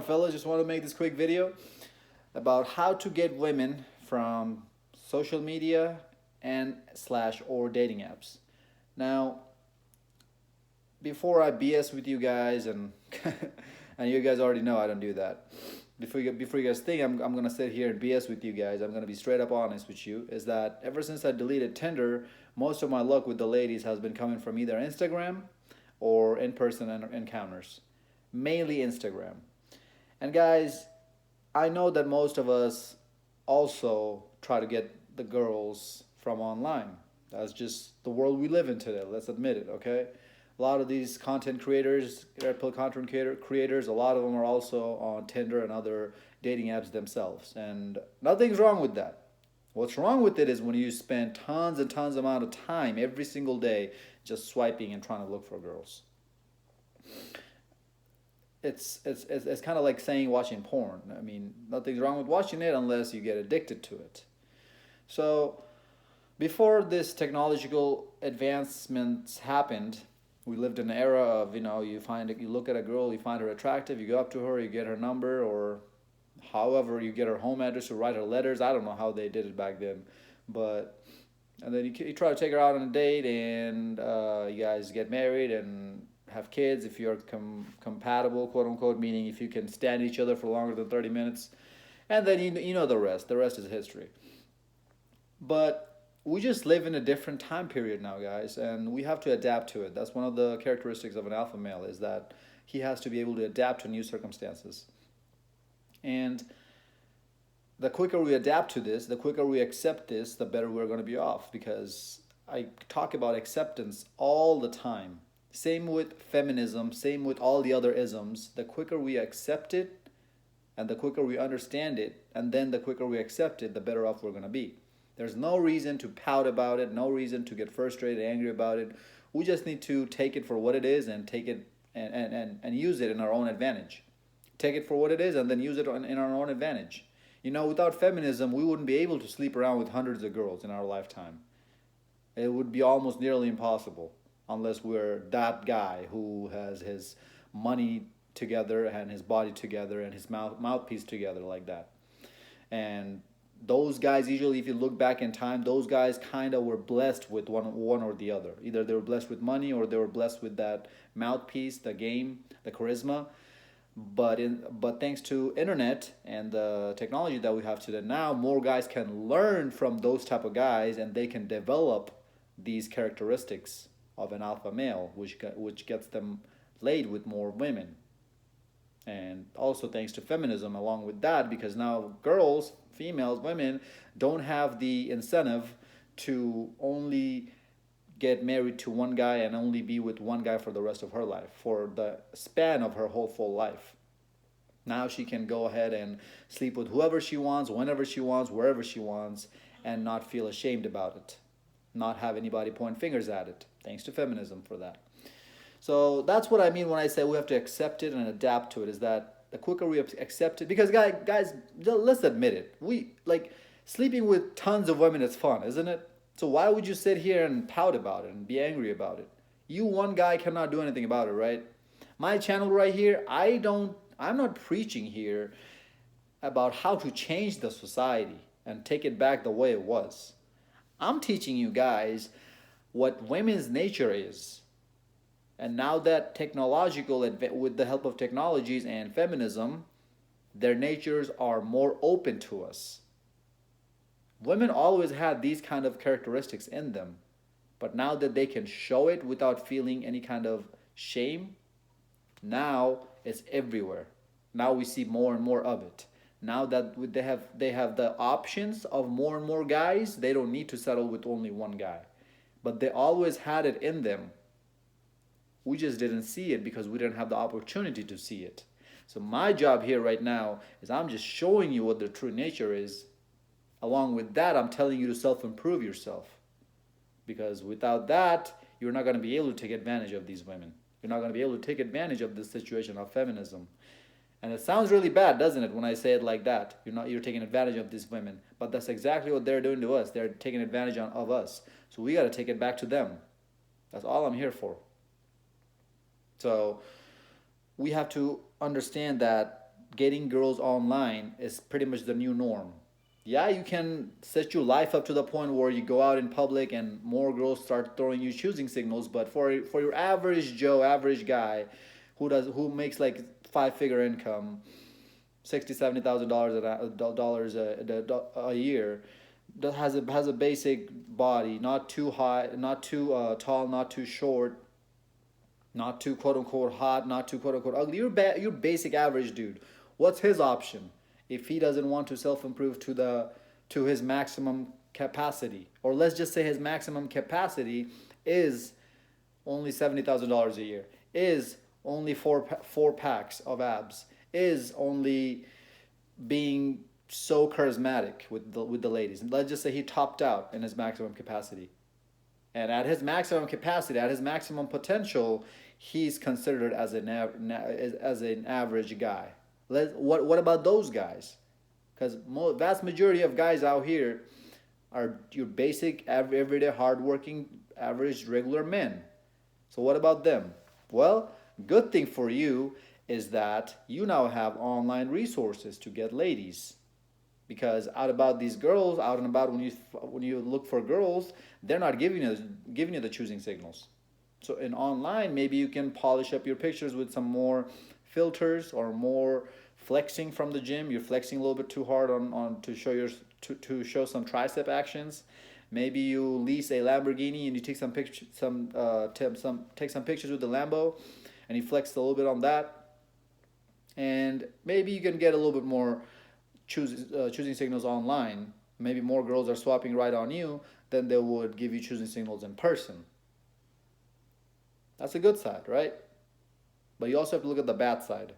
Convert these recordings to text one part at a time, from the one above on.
fellas? Just want to make this quick video about how to get women from social media and slash or dating apps. Now, before I BS with you guys, and and you guys already know I don't do that. Before you guys think I'm gonna sit here and BS with you guys, I'm gonna be straight up honest with you. Is that ever since I deleted Tinder, most of my luck with the ladies has been coming from either Instagram or in person encounters, mainly Instagram. And guys, I know that most of us also try to get the girls from online. That's just the world we live in today. Let's admit it, okay? A lot of these content creators, creators, a lot of them are also on Tinder and other dating apps themselves. And nothing's wrong with that. What's wrong with it is when you spend tons and tons amount of time every single day just swiping and trying to look for girls. It's kind of like saying watching porn. I mean, nothing's wrong with watching it unless you get addicted to it. So, before this technological advancements happened, we lived in an era of, you look at a girl, you find her attractive, you go up to her, you get her number, or however you get her home address, or write her letters. I don't know how they did it back then, but and then you try to take her out on a date, and you guys get married and have kids if you're compatible, quote unquote, meaning if you can stand each other for longer than 30 minutes, and then you know the rest. The rest is history. But we just live in a different time period now, guys, and we have to adapt to it. That's one of the characteristics of an alpha male, is that he has to be able to adapt to new circumstances. And the quicker we adapt to this, the quicker we accept this, the better we're going to be off, because I talk about acceptance all the time. Same with feminism, same with all the other isms. The quicker we accept it and the quicker we understand it, and then the quicker we accept it, the better off we're going to be. There's no reason to pout about it, no reason to get frustrated, angry about it. We just need to take it for what it is and take it and use it in our own advantage. Take it for what it is and then use it in our own advantage. Without feminism, we wouldn't be able to sleep around with hundreds of girls in our lifetime. It would be almost nearly impossible unless we're that guy who has his money together and his body together and his mouthpiece together like that. And those guys, usually, if you look back in time, those guys kind of were blessed with one or the other. Either they were blessed with money or they were blessed with that mouthpiece, the game, the charisma. But thanks to internet and the technology that we have today now, more guys can learn from those type of guys, and they can develop these characteristics of an alpha male, which gets them laid with more women. And also thanks to feminism along with that, because now girls, females, women don't have the incentive to only get married to one guy and only be with one guy for the rest of her life, for the span of her whole full life. Now she can go ahead and sleep with whoever she wants, whenever she wants, wherever she wants, and not feel ashamed about it, not have anybody point fingers at it, thanks to feminism for that. So that's what I mean when I say we have to accept it and adapt to it, is that the quicker we accept it, because guys, let's admit it, we like sleeping with tons of women is fun, isn't it? So why would you sit here and pout about it and be angry about it? You one guy cannot do anything about it, right? My channel right here, I'm not preaching here about how to change the society and take it back the way it was. I'm teaching you guys what women's nature is. And now that with the help of technologies and feminism, their natures are more open to us. Women always had these kind of characteristics in them, but now that they can show it without feeling any kind of shame, now it's everywhere. Now we see more and more of it. Now that they have the options of more and more guys, they don't need to settle with only one guy. But they always had it in them. We just didn't see it because we didn't have the opportunity to see it. So my job here right now is I'm just showing you what their true nature is. Along with that, I'm telling you to self-improve yourself. Because without that, you're not going to be able to take advantage of these women. You're not going to be able to take advantage of this situation of feminism. And it sounds really bad, doesn't it, when I say it like that? You're taking advantage of these women. But that's exactly what they're doing to us. They're taking advantage of us. So we got to take it back to them. That's all I'm here for. So we have to understand that getting girls online is pretty much the new norm. Yeah, you can set your life up to the point where you go out in public and more girls start throwing you choosing signals. But for your average Joe, average guy, who makes like five-figure income, 60, $70,000 a year, that has a basic body, not too high, not too tall, not too short, not too quote unquote hot, not too quote unquote ugly. You're basic average dude. What's his option if he doesn't want to self improve to his maximum capacity? Or let's just say his maximum capacity is only $70,000 a year. Is only four packs of abs. Is only being so charismatic with the ladies. Let's just say he topped out in his maximum capacity. And at his maximum capacity, at his maximum potential, he's considered as an average guy. What about those guys? Because vast majority of guys out here are your basic, everyday, hardworking, average, regular men. So what about them? Well, good thing for you is that you now have online resources to get ladies, because out about these girls, out and about, when you look for girls, they're not giving you the choosing signals. So in online, maybe you can polish up your pictures with some more filters or more flexing from the gym. You're flexing a little bit too hard on to show to show some tricep actions. Maybe you lease a Lamborghini and you take some pictures, take some pictures with the Lambo, and you flex a little bit on that. And maybe you can get a little bit more choosing signals online. Maybe more girls are swapping right on you than they would give you choosing signals in person. That's a good side, right? But you also have to look at the bad side.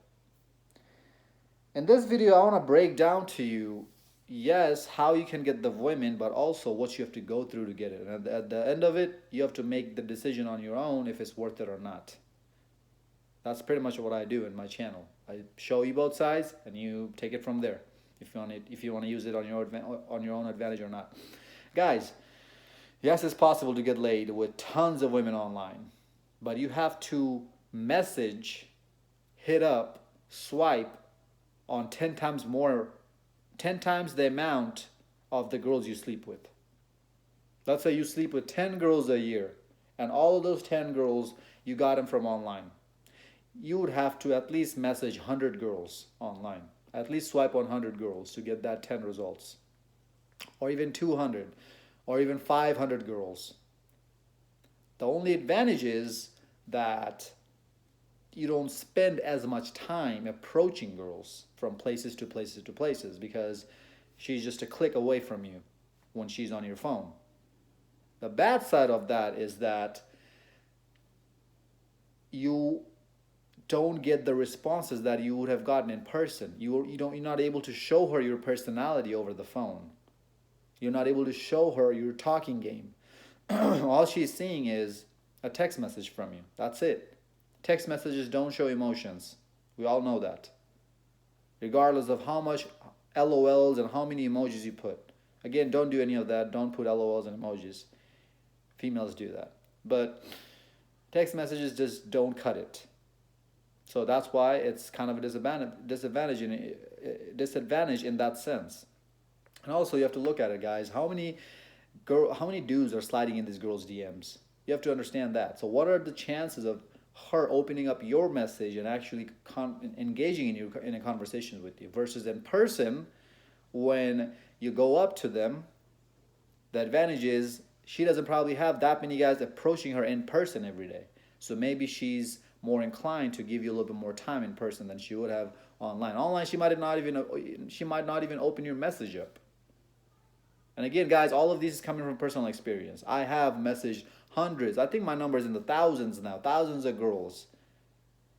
In this video, I want to break down to you, yes, how you can get the women, but also what you have to go through to get it. And at the end of it, you have to make the decision on your own if it's worth it or not. That's pretty much what I do in my channel. I show you both sides, and you take it from there. If you want to use it on your own advantage or not, guys. Yes, it's possible to get laid with tons of women online, but you have to message, hit up, swipe on 10 times more, 10 times the amount of the girls you sleep with. Let's say you sleep with 10 girls a year, and all of those 10 girls you got them from online. You would have to at least message 100 girls online. At least swipe on 100 girls to get that 10 results. Or even 200. Or even 500 girls. The only advantage is that you don't spend as much time approaching girls from places to places to places, because she's just a click away from you when she's on your phone. The bad side of that is that you don't get the responses that you would have gotten in person. You're not able to show her your personality over the phone. You're not able to show her your talking game. All she's seeing is a text message from you. That's it. Text messages don't show emotions. We all know that. Regardless of how much LOLs and how many emojis you put. Again, don't do any of that. Don't put LOLs and emojis. Females do that. But text messages just don't cut it. So that's why it's kind of a disadvantage in that sense. And also you have to look at it, guys. How many dudes are sliding in these girls' DMs? You have to understand that. So what are the chances of her opening up your message and actually engaging in a conversation with you versus in person? When you go up to them, the advantage is she doesn't probably have that many guys approaching her in person every day. So maybe she's more inclined to give you a little bit more time in person than she would have online. Online, she might not even open your message up. And again, guys, all of this is coming from personal experience. I have messaged hundreds. I think my number is in the thousands now, thousands of girls.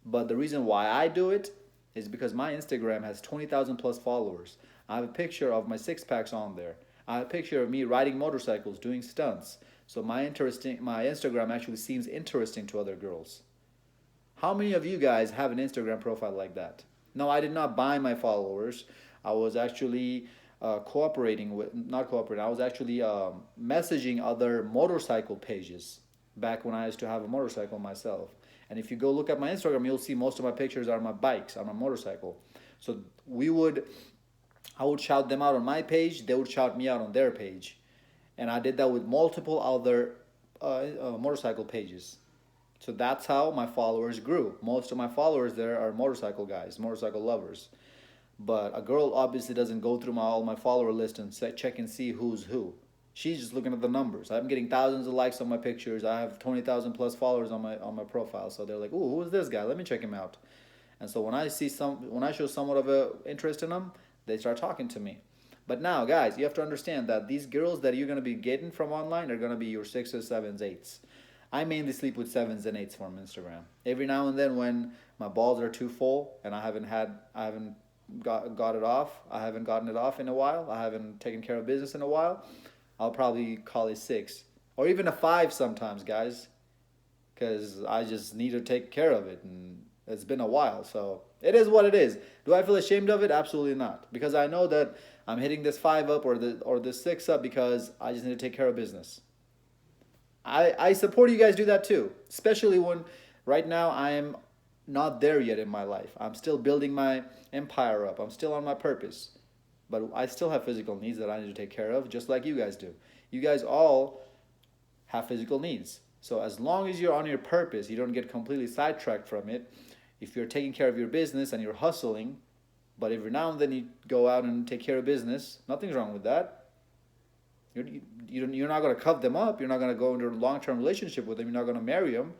But the reason why I do it is because my Instagram has 20,000 plus followers. I have a picture of my six packs on there. I have a picture of me riding motorcycles, doing stunts. So my Instagram actually seems interesting to other girls. How many of you guys have an Instagram profile like that? No, I did not buy my followers. I was actually I was actually messaging other motorcycle pages back when I used to have a motorcycle myself. And if you go look at my Instagram, you'll see most of my pictures are my bikes, on my motorcycle. So we would, I would shout them out on my page, they would shout me out on their page. And I did that with multiple other motorcycle pages. So that's how my followers grew. Most of my followers there are motorcycle guys, motorcycle lovers. But a girl obviously doesn't go through all my follower list and check and see who's who. She's just looking at the numbers. I'm getting thousands of likes on my pictures. I have 20,000 plus followers on my profile. So they're like, "Ooh, who is this guy? Let me check him out." And so when I show somewhat of a interest in them, they start talking to me. But now, guys, you have to understand that these girls that you're gonna be getting from online are gonna be your sixes, sevens, eights. I mainly sleep with sevens and eights from Instagram. Every now and then, when my balls are too full and I haven't got it off, I haven't gotten it off in a while, I haven't taken care of business in a while, I'll probably call it six or even a five sometimes, guys, because I just need to take care of it, and it's been a while, so it is what it is. Do I feel ashamed of it? Absolutely not, because I know that I'm hitting this five up or the six up because I just need to take care of business. I support you guys do that too, especially when right now I am not there yet in my life. I'm still building my empire up. I'm still on my purpose. But I still have physical needs that I need to take care of, just like you guys do. You guys all have physical needs. So as long as you're on your purpose, you don't get completely sidetracked from it. If you're taking care of your business and you're hustling, but every now and then you go out and take care of business, nothing's wrong with that. You're not going to cut them up. You're not going to go into a long-term relationship with them. You're not going to marry them.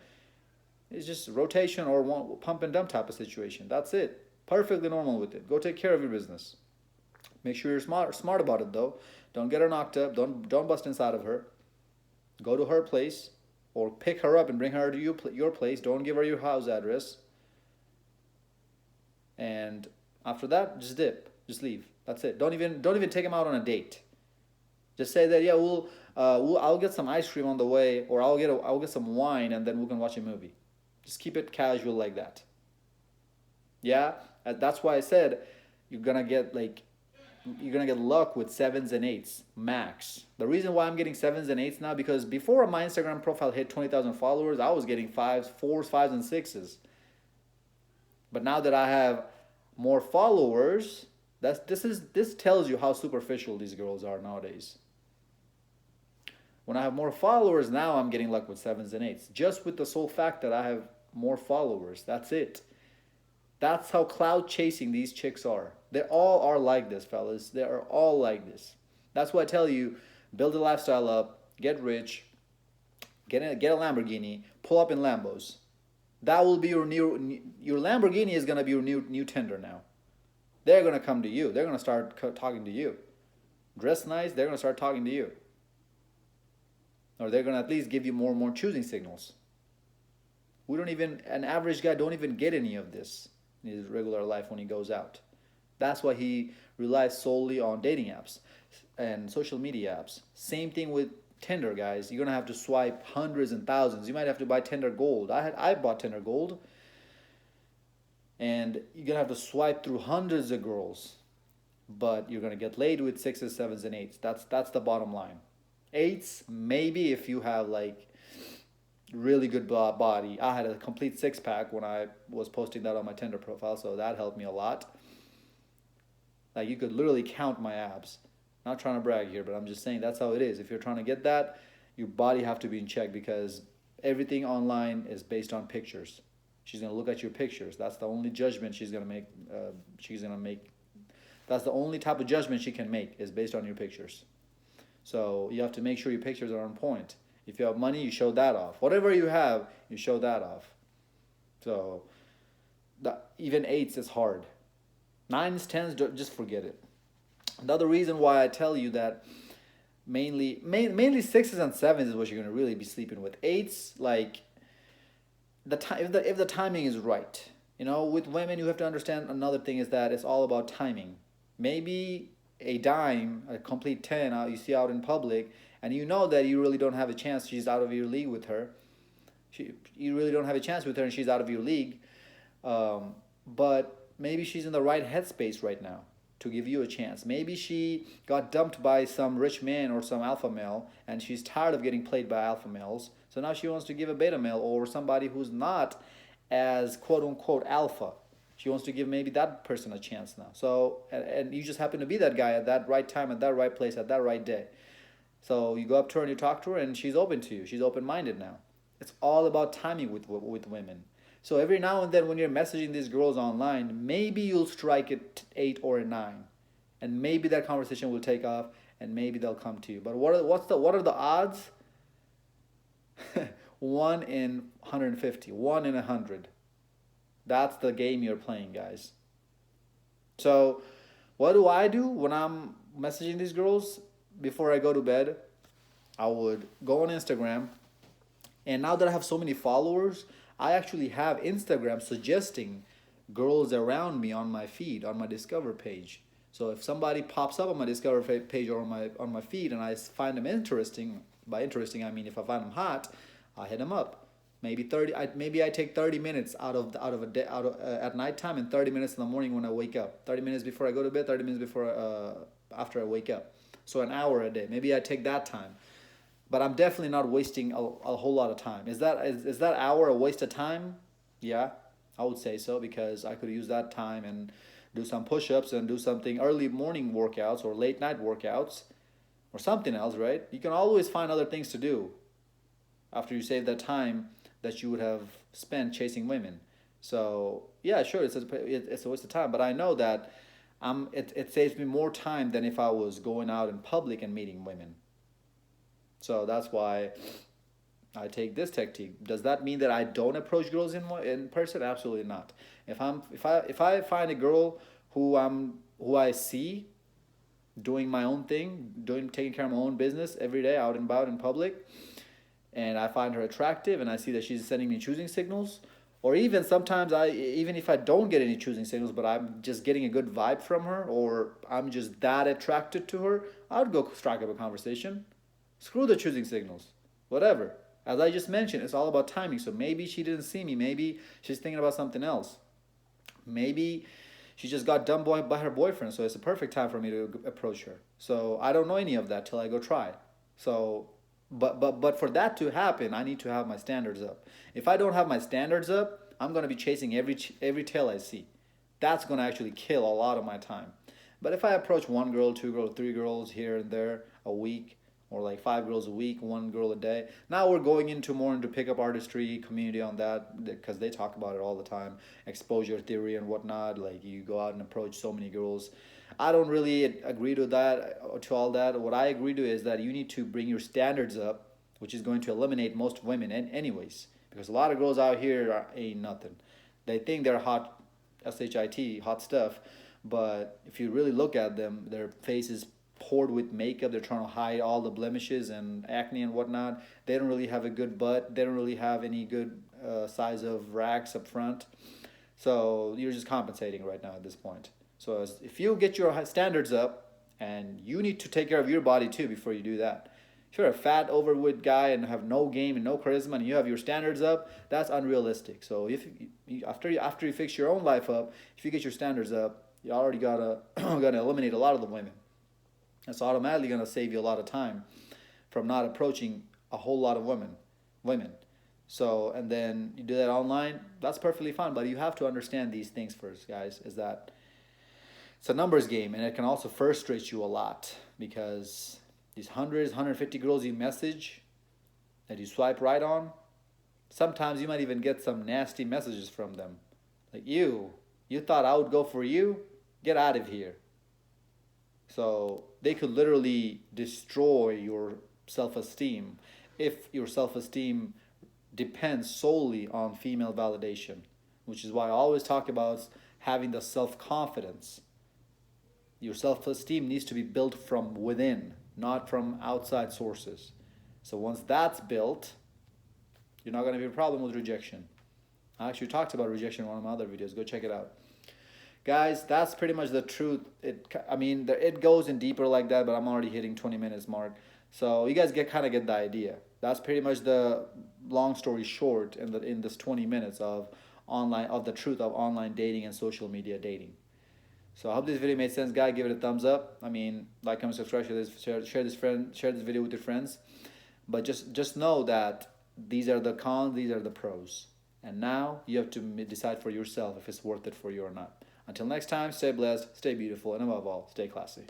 It's just rotation or one pump and dump type of situation. That's it. Perfectly normal with it. Go take care of your business. Make sure you're smart about it though. Don't get her knocked up. Don't bust inside of her. Go to her place or pick her up and bring her to your place. Don't give her your house address. And after that, just dip. Just leave. That's it. Don't even take him out on a date. Just say that, yeah, I'll get some ice cream on the way, or I'll get some wine, and then we can watch a movie. Just keep it casual like that. Yeah, that's why I said you're gonna get luck with sevens and eights max. The reason why I'm getting sevens and eights now, because before my Instagram profile hit 20,000 followers, I was getting fives, fours, fives, and sixes. But now that I have more followers, this tells you how superficial these girls are nowadays. When I have more followers, now I'm getting luck with sevens and eights. Just with the sole fact that I have more followers. That's it. That's how cloud chasing these chicks are. They all are like this, fellas. They are all like this. That's why I tell you, build a lifestyle up, get rich, get a Lamborghini, pull up in Lambos. That will be your Lamborghini is gonna be your new Tinder now. They're gonna come to you. They're gonna start talking to you. Dress nice, they're gonna start talking to you. Or they're gonna at least give you more choosing signals. An average guy don't even get any of this in his regular life when he goes out. That's why he relies solely on dating apps and social media apps. Same thing with Tinder, guys. You're gonna have to swipe hundreds and thousands. You might have to buy Tinder Gold. I bought Tinder Gold. And you're gonna have to swipe through hundreds of girls. But you're gonna get laid with sixes, sevens, and eights. That's the bottom line. Eights, maybe if you have like really good body. I had a complete six-pack when I was posting that on my Tinder profile, so that helped me a lot. Like, you could literally count my abs. Not trying to brag here, but I'm just saying that's how it is. If you're trying to get that, your body have to be in check, because everything online is based on pictures. She's gonna look at your pictures. That's the only judgment she's gonna make. That's the only type of judgment she can make, is based on your pictures. So you have to make sure your pictures are on point. If you have money, you show that off. Whatever you have, you show that off. So even eights is hard. Nines, tens, just forget it. The other reason why I tell you that mainly sixes and sevens is what you're gonna really be sleeping with. Eights, like if the timing is right. With women, you have to understand another thing is that it's all about timing. Maybe a dime, a complete 10 you see out in public, and you know that you really don't have a chance, she's out of your league with her. You really don't have a chance with her and she's out of your league. But maybe she's in the right headspace right now to give you a chance. Maybe she got dumped by some rich man or some alpha male, and she's tired of getting played by alpha males. So now she wants to give a beta male or somebody who's not as quote unquote alpha. She wants to give maybe that person a chance now. So, and you just happen to be that guy at that right time, at that right place, at that right day. So you go up to her and you talk to her, and she's open to you. She's open minded now. It's all about timing with women. So every now and then, when you're messaging these girls online, maybe you'll strike at 8 or 9, and maybe that conversation will take off, and maybe they'll come to you. But what are the odds? One in 150, one in 100. That's the game you're playing, guys. So, what do I do when I'm messaging these girls before I go to bed? I would go on Instagram, and now that I have so many followers, I actually have Instagram suggesting girls around me on my feed, on my Discover page. So if somebody pops up on my Discover page or on my feed, and I find them interesting, by interesting I mean if I find them hot, I hit them up. Maybe I take 30 minutes out of a day at nighttime, and 30 minutes in the morning when I wake up. 30 minutes before I go to bed, 30 minutes before after I wake up. So an hour a day. Maybe I take that time. But I'm definitely not wasting a whole lot of time. Is that hour a waste of time? Yeah, I would say so, because I could use that time and do some push-ups and do something early morning workouts or late night workouts or something else, right? You can always find other things to do after you save that time that you would have spent chasing women. So yeah, sure, it's a waste of time, but I know that it saves me more time than if I was going out in public and meeting women. So that's why I take this technique. Does that mean that I don't approach girls in person? Absolutely not. If I find a girl who I see doing my own thing, taking care of my own business every day out and about in public, and I find her attractive, and I see that she's sending me choosing signals, or even sometimes even if I don't get any choosing signals, but I'm just getting a good vibe from her, or I'm just that attracted to her, I would go strike up a conversation. Screw the choosing signals, whatever. As I just mentioned, it's all about timing. So maybe she didn't see me. Maybe she's thinking about something else. Maybe she just got dumped by her boyfriend, so it's a perfect time for me to approach her. So I don't know any of that till I go try. So, but for that to happen, I need to have my standards up. If I don't have my standards up, I'm gonna be chasing every tail I see. That's gonna actually kill a lot of my time. But if I approach one girl, two girls, three girls here and there a week, or like 5 girls a week, one girl a day. Now we're going more into pickup artistry community on that, because they talk about it all the time, exposure theory and whatnot. Like you go out and approach so many girls. I don't really agree to that, to all that. What I agree to is that you need to bring your standards up, which is going to eliminate most women anyways, because a lot of girls out here ain't nothing. They think they're hot, shit, hot stuff, but if you really look at them, their faces poured with makeup. They're trying to hide all the blemishes and acne and whatnot. They don't really have a good butt. They don't really have any good size of racks up front. So you're just compensating right now at this point. So if you get your standards up, and you need to take care of your body too before you do that. If you're a fat, overweight guy and have no game and no charisma, and you have your standards up, that's unrealistic. So after you fix your own life up, if you get your standards up, you already gotta eliminate a lot of the women. It's automatically going to save you a lot of time from not approaching a whole lot of women. So, and then you do that online, that's perfectly fine. But you have to understand these things first, guys, is that it's a numbers game, and it can also frustrate you a lot, because these 150 girls you message that you swipe right on, sometimes you might even get some nasty messages from them. Like, you thought I would go for you? Get out of here. So they could literally destroy your self-esteem if your self-esteem depends solely on female validation, which is why I always talk about having the self-confidence. Your self-esteem needs to be built from within, not from outside sources. So once that's built, you're not going to be a problem with rejection. I actually talked about rejection in one of my other videos. Go check it out. Guys, that's pretty much the truth. It goes in deeper like that, but I'm already hitting 20 minutes mark. So you guys get the idea. That's pretty much the long story short in this 20 minutes of the truth of online dating and social media dating. So I hope this video made sense, guys. Give it a thumbs up. Like, comment, subscribe, share this video with your friends. But just know that these are the cons, these are the pros. And now you have to decide for yourself if it's worth it for you or not. Until next time, stay blessed, stay beautiful, and above all, stay classy.